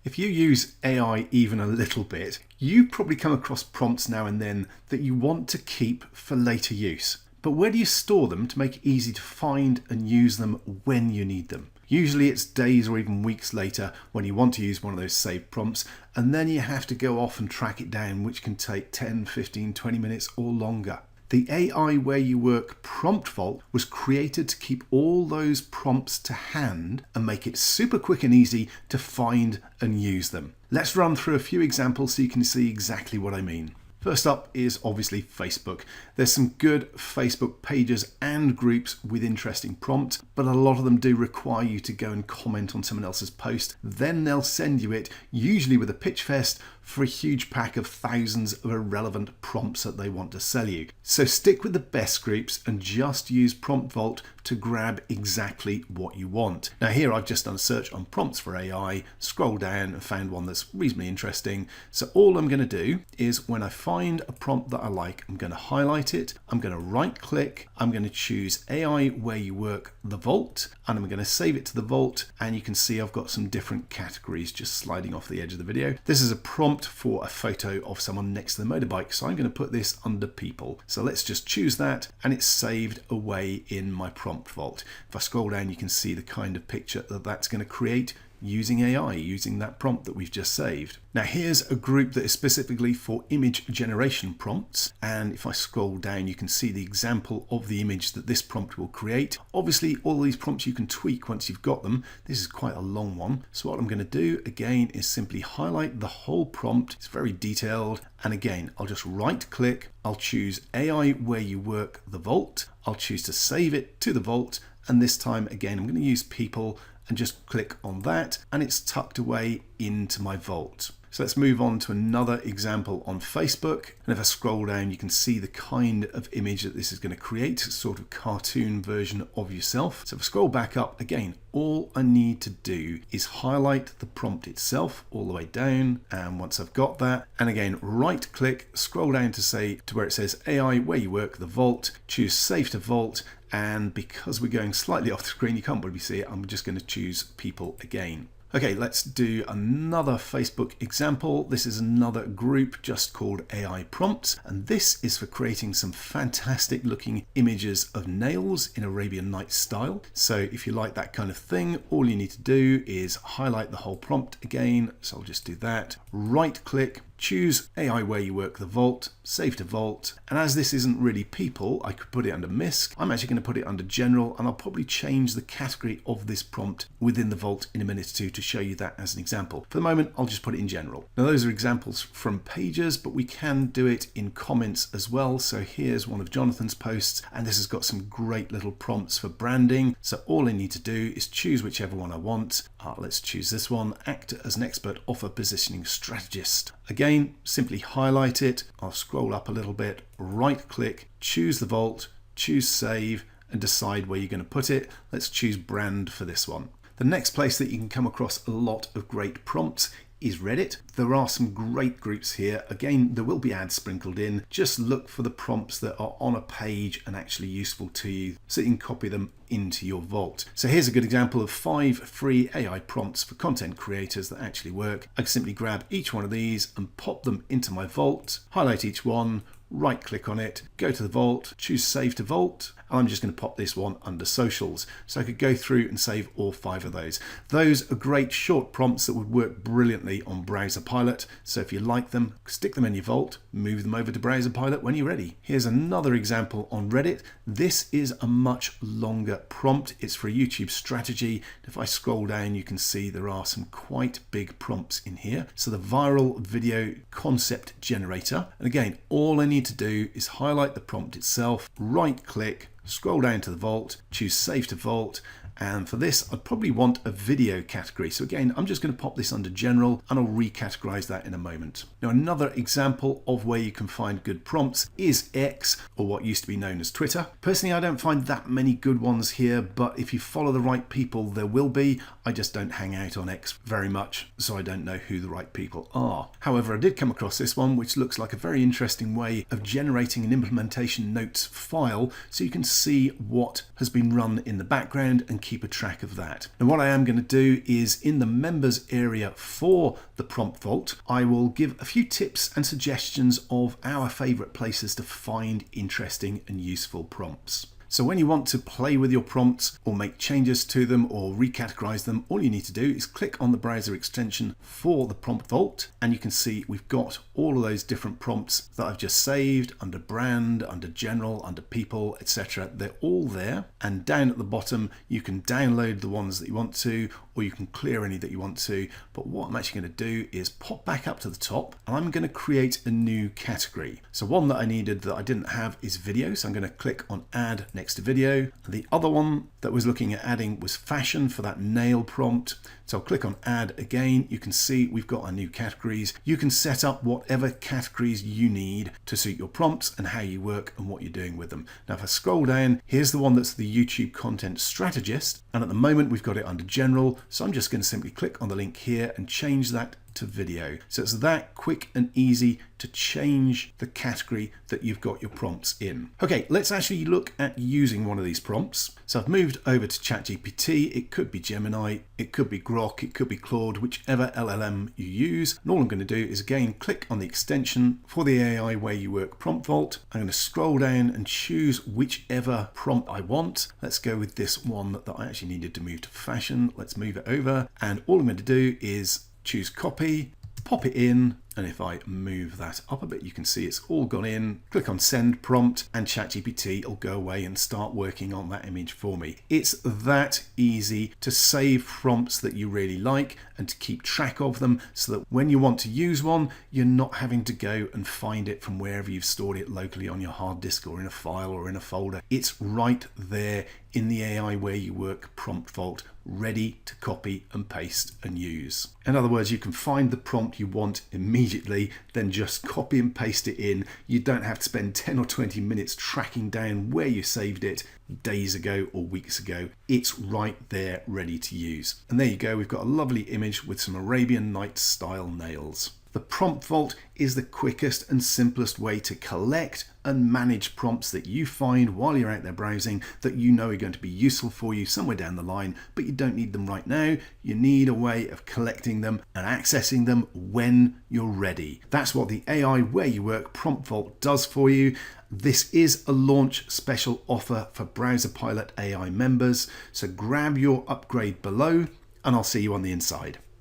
If you use AI even a little bit, you probably come across prompts now and then that you want to keep for later use. But where do you store them to make it easy to find and use them when you need them? Usually it's days or even weeks later when you want to use one of those saved prompts, and then you have to go off and track it down, which can take 10, 15, 20 minutes or longer. The AIWhereYouWork Prompt Vault was created to keep all those prompts to hand and make it super quick and easy to find and use them. Let's run through a few examples so you can see exactly what I mean. First up is obviously Facebook. There's some good Facebook pages and groups with interesting prompts, but a lot of them do require you to go and comment on someone else's post. Then they'll send you it, usually with a pitch fest, for a huge pack of thousands of irrelevant prompts that they want to sell you. So stick with the best groups and just use Prompt Vault to grab exactly what you want. Now here I've just done a search on prompts for AI, scrolled down and found one that's reasonably interesting. So all I'm going to do is when I find a prompt that I like, I'm going to highlight it, I'm going to right click, I'm going to choose AIWhereYouWork the Vault, and I'm going to save it to the Vault, and you can see I've got some different categories just sliding off the edge of the video. This is a prompt for a photo of someone next to the motorbike, so I'm going to put this under people. So let's just choose that, and it's saved away in my Prompt Vault. If I scroll down, you can see the kind of picture that that's going to create using AI, using that prompt that we've just saved. Now here's a group that is specifically for image generation prompts, and if I scroll down you can see the example of the image that this prompt will create. Obviously all these prompts you can tweak once you've got them. This is quite a long one, so what I'm going to do again is simply highlight the whole prompt. It's very detailed, and again I'll just right click, I'll choose AIWhereYouWork the Vault, I'll choose to save it to the Vault, and this time again I'm going to use people and just click on that, and it's tucked away into my vault. So let's move on to another example on Facebook. And if I scroll down, you can see the kind of image that this is going to create, a sort of cartoon version of yourself. So if I scroll back up, again, all I need to do is highlight the prompt itself all the way down. And once I've got that, and again, right click, scroll down to where it says AIWhereYouWork the Vault, choose Save to Vault. And because we're going slightly off the screen, you can't probably see it, I'm just going to choose people again. Okay, let's do another Facebook example. This is another group just called AI Prompts, and this is for creating some fantastic looking images of nails in Arabian Nights style. So if you like that kind of thing, all you need to do is highlight the whole prompt again. So I'll just do that, right click, choose AIWhereYouWork the Vault, save to Vault, and as this isn't really people, I could put it under MISC. I'm actually going to put it under general, and I'll probably change the category of this prompt within the Vault in a minute or two to show you that as an example. For the moment, I'll just put it in general. Now those are examples from pages, but we can do it in comments as well. So here's one of Jonathan's posts, and this has got some great little prompts for branding. So all I need to do is choose whichever one I want. Let's choose this one, act as an expert offer positioning strategist. Again, simply highlight it. I'll scroll up a little bit, right click, choose the Vault, choose save, and decide where you're going to put it. Let's choose brand for this one. The next place that you can come across a lot of great prompts is Reddit. There are some great groups here. Again, there will be ads sprinkled in. Just look for the prompts that are on a page and actually useful to you so you can copy them into your vault. So here's a good example of 5 free AI prompts for content creators that actually work. I can simply grab each one of these and pop them into my vault, highlight each one, right click on it, go to the vault, choose save to vault. I'm just going to pop this one under socials. So I could go through and save all 5 of those. Those are great short prompts that would work brilliantly on Browser Pilot. So if you like them, stick them in your vault, move them over to Browser Pilot when you're ready. Here's another example on Reddit. This is a much longer prompt. It's for a YouTube strategy. If I scroll down, you can see there are some quite big prompts in here. So the viral video concept generator. And again, all I need to do is highlight the prompt itself, right click, scroll down to the vault, choose save to vault, and for this I'd probably want a video category. So again, I'm just going to pop this under general and I'll recategorize that in a moment. Now another example of where you can find good prompts is X, or what used to be known as Twitter. Personally, I don't find that many good ones here, but if you follow the right people, there will be. I just don't hang out on X very much, so I don't know who the right people are. However, I did come across this one, which looks like a very interesting way of generating an implementation notes file so you can see what has been run in the background and keep a track of that. And what I am going to do is in the members area for the Prompt Vault, I will give a few tips and suggestions of our favorite places to find interesting and useful prompts. So when you want to play with your prompts or make changes to them or recategorize them, all you need to do is click on the browser extension for the Prompt Vault, and you can see we've got all of those different prompts that I've just saved under brand, under general, under people, etc. They're all there, and down at the bottom you can download the ones that you want to, or you can clear any that you want to. But what I'm actually going to do is pop back up to the top, and I'm going to create a new category. So one that I needed that I didn't have is video, so I'm going to click on add next to video. The other one that was looking at adding was fashion for that nail prompt. So I'll click on add again. You can see we've got our new categories. You can set up whatever categories you need to suit your prompts and how you work and what you're doing with them. Now if I scroll down, here's the one that's the YouTube content strategist, and at the moment we've got it under general, so I'm just going to simply click on the link here and change that to video. So it's that quick and easy to change the category that you've got your prompts in. Okay, let's actually look at using one of these prompts. So I've moved over to ChatGPT. It could be Gemini, it could be Grok, it could be Claude, whichever LLM you use. And all I'm going to do is again click on the extension for the AIWhereYouWork Prompt Vault. I'm going to scroll down and choose whichever prompt I want. Let's go with this one that I actually needed to move to fashion. Let's move it over, and all I'm going to do is choose copy, pop it in, and if I move that up a bit, you can see it's all gone in. Click on send prompt, and ChatGPT will go away and start working on that image for me. It's that easy to save prompts that you really like and to keep track of them, so that when you want to use one, you're not having to go and find it from wherever you've stored it locally on your hard disk or in a file or in a folder. It's right there in the AIWhereYouWork Prompt Vault, ready to copy and paste and use. In other words, you can find the prompt you want immediately, then just copy and paste it in. You don't have to spend 10 or 20 minutes tracking down where you saved it days ago or weeks ago. It's right there ready to use. And there you go, we've got a lovely image with some Arabian Nights style nails. The Prompt Vault is the quickest and simplest way to collect and manage prompts that you find while you're out there browsing that you know are going to be useful for you somewhere down the line, but you don't need them right now. You need a way of collecting them and accessing them when you're ready. That's what the AIWhereYouWork Prompt Vault does for you. This is a launch special offer for Browser Pilot AI members, so grab your upgrade below and I'll see you on the inside.